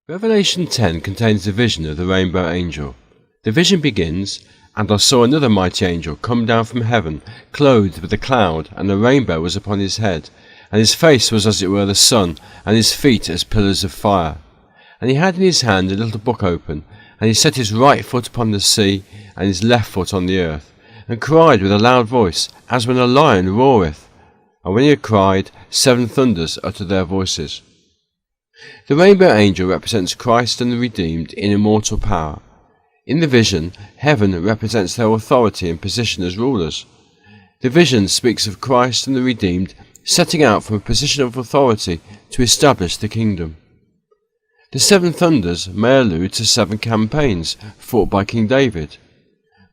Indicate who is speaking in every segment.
Speaker 1: Revelation 10 contains the vision of the rainbow angel. The vision begins, "And I saw another mighty angel come down from heaven, clothed with a cloud, and a rainbow was upon his head, and his face was as it were the sun, and his feet as pillars of fire. And he had in his hand a little book open, and he set his right foot upon the sea, and his left foot on the earth, and cried with a loud voice, as when a lion roareth. And when he had cried, 7 thunders uttered their voices." The rainbow angel represents Christ and the redeemed in immortal power. In the vision, heaven represents their authority and position as rulers. The vision speaks of Christ and the redeemed setting out from a position of authority to establish the kingdom. The 7 thunders may allude to 7 campaigns fought by King David.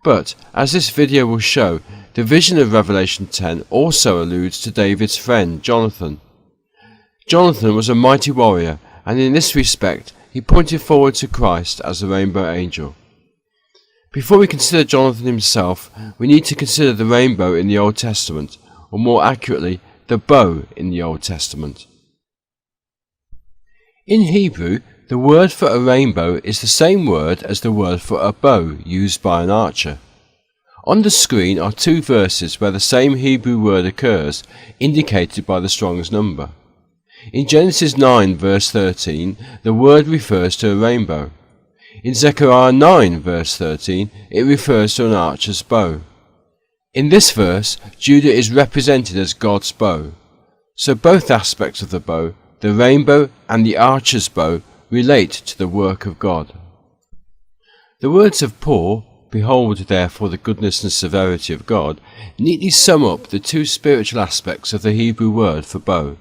Speaker 1: But, as this video will show, the vision of Revelation 10 also alludes to David's friend Jonathan. Jonathan was a mighty warrior, and in this respect he pointed forward to Christ as the rainbow angel. Before we consider Jonathan himself, we need to consider the rainbow in the Old Testament, or more accurately, the bow in the Old Testament. In Hebrew, the word for a rainbow is the same word as the word for a bow used by an archer. On the screen are 2 verses where the same Hebrew word occurs, indicated by the Strong's number. In Genesis 9 verse 13, the word refers to a rainbow. In Zechariah 9 verse 13, it refers to an archer's bow. In this verse, Judah is represented as God's bow. So both aspects of the bow, the rainbow and the archer's bow, relate to the work of God. The words of Paul, "Behold therefore the goodness and severity of God," neatly sum up the 2 spiritual aspects of the Hebrew word for bow.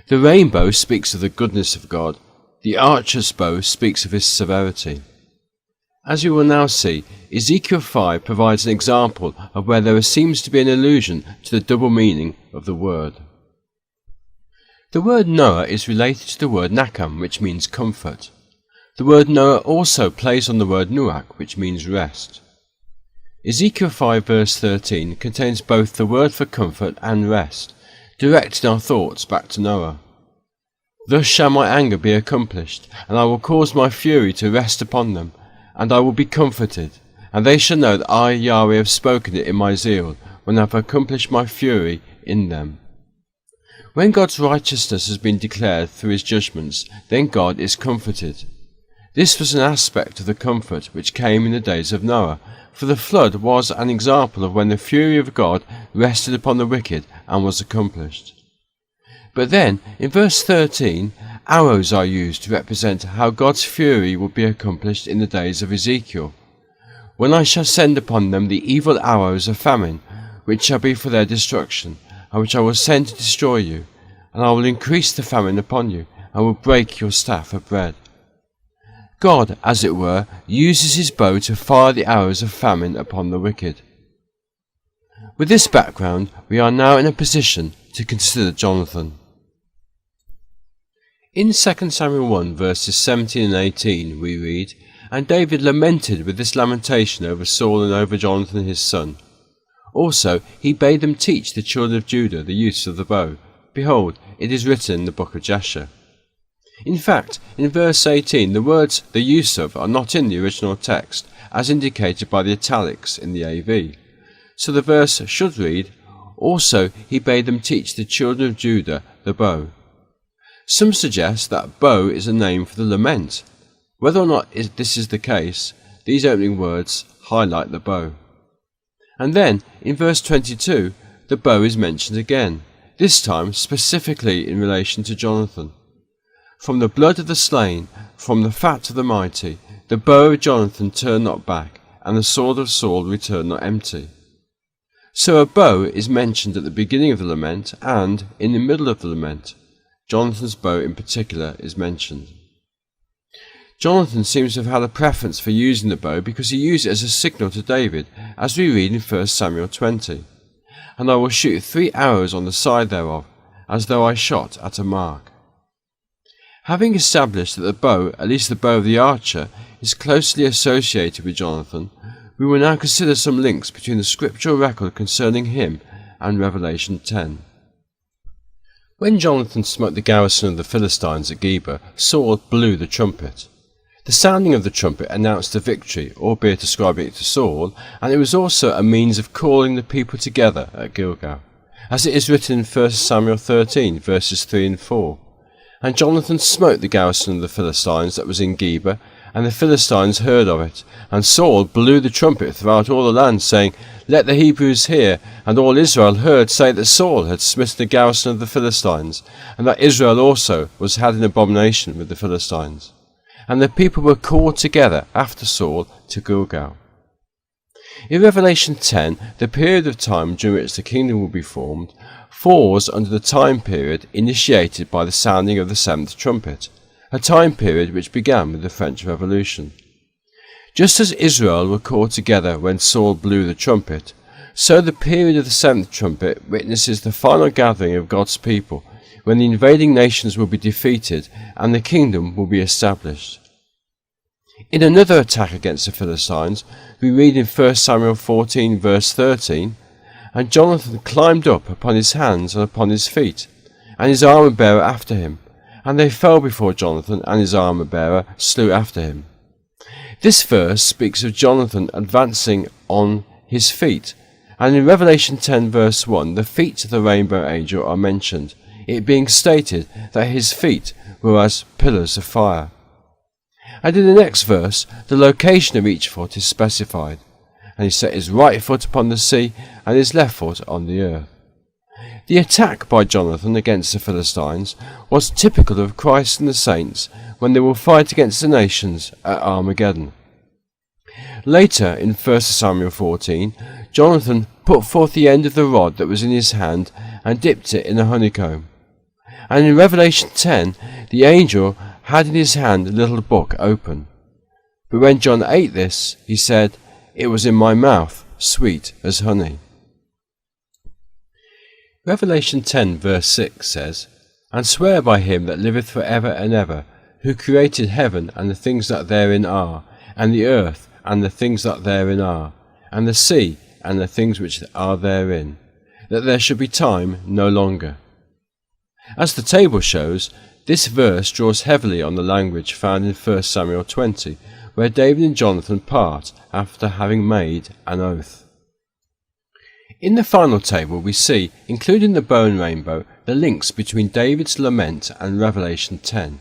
Speaker 1: The rainbow speaks of the goodness of God, the archer's bow speaks of his severity. As we will now see, Ezekiel 5 provides an example of where there seems to be an allusion to the double meaning of the word. The word Noah is related to the word Nakam, which means comfort. The word Noah also plays on the word Nuach, which means rest. Ezekiel 5 verse 13 contains both the word for comfort and rest, directing our thoughts back to Noah. "Thus shall my anger be accomplished, and I will cause my fury to rest upon them, and I will be comforted, and they shall know that I, Yahweh, have spoken it in my zeal, when I have accomplished my fury in them." When God's righteousness has been declared through his judgments, then God is comforted. This was an aspect of the comfort which came in the days of Noah, for the flood was an example of when the fury of God rested upon the wicked and was accomplished. But then, in verse 13, arrows are used to represent how God's fury will be accomplished in the days of Ezekiel. "When I shall send upon them the evil arrows of famine, which shall be for their destruction, and which I will send to destroy you, and I will increase the famine upon you, and will break your staff of bread." God, as it were, uses his bow to fire the arrows of famine upon the wicked. With this background, we are now in a position to consider Jonathan. In 2 Samuel 1 verses 17 and 18 we read, "And David lamented with this lamentation over Saul and over Jonathan his son. Also he bade them teach the children of Judah the use of the bow. Behold, it is written in the book of Jasher." In fact, in verse 18 the words "the use of" are not in the original text, as indicated by the italics in the AV. So the verse should read, "Also he bade them teach the children of Judah the bow." Some suggest that bow is a name for the lament. Whether or not this is the case, these opening words highlight the bow. And then, in verse 22, the bow is mentioned again, this time specifically in relation to Jonathan. "From the blood of the slain, from the fat of the mighty, the bow of Jonathan turned not back, and the sword of Saul returned not empty." So a bow is mentioned at the beginning of the lament and in the middle of the lament. Jonathan's bow in particular is mentioned. Jonathan seems to have had a preference for using the bow because he used it as a signal to David, as we read in 1 Samuel 20. "And I will shoot 3 arrows on the side thereof, as though I shot at a mark." Having established that the bow, at least the bow of the archer, is closely associated with Jonathan, we will now consider some links between the scriptural record concerning him and Revelation 10. When Jonathan smote the garrison of the Philistines at Geba, Saul blew the trumpet. The sounding of the trumpet announced the victory, albeit ascribing it to Saul, and it was also a means of calling the people together at Gilgal, as it is written in 1 Samuel 13, verses 3 and 4. And Jonathan smote the garrison of the Philistines that was in Geba, and the Philistines heard of it. And Saul blew the trumpet throughout all the land, saying, Let the Hebrews hear. And all Israel heard say that Saul had smitten the garrison of the Philistines, and that Israel also was had in abomination with the Philistines. And the people were called together after Saul to Gilgal. In Revelation 10, the period of time during which the kingdom will be formed falls under the time period initiated by the sounding of the seventh trumpet, a time period which began with the French Revolution. Just as Israel were called together when Saul blew the trumpet, so the period of the seventh trumpet witnesses the final gathering of God's people, when the invading nations will be defeated and the kingdom will be established. In another attack against the Philistines, we read in 1 Samuel 14 verse 13, And Jonathan climbed up upon his hands and upon his feet, and his armour-bearer after him, and they fell before Jonathan, and his armour-bearer slew after him. This verse speaks of Jonathan advancing on his feet, and in Revelation 10 verse 1 the feet of the rainbow angel are mentioned, it being stated that his feet were as pillars of fire. And in the next verse the location of each foot is specified, and he set his right foot upon the sea and his left foot on the earth. The attack by Jonathan against the Philistines was typical of Christ and the saints when they will fight against the nations at Armageddon. Later, in 1 Samuel 14, Jonathan put forth the end of the rod that was in his hand and dipped it in a honeycomb. And in Revelation 10, the angel had in his hand a little book open. But when John ate this, he said, It was in my mouth, sweet as honey. Revelation 10 verse 6 says, And swear by him that liveth for ever and ever, who created heaven and the things that therein are, and the earth and the things that therein are, and the sea and the things which are therein, that there should be time no longer. As the table shows, this verse draws heavily on the language found in 1 Samuel 20, where David and Jonathan part after having made an oath. In the final table we see, including the bow and rainbow, the links between David's lament and Revelation 10.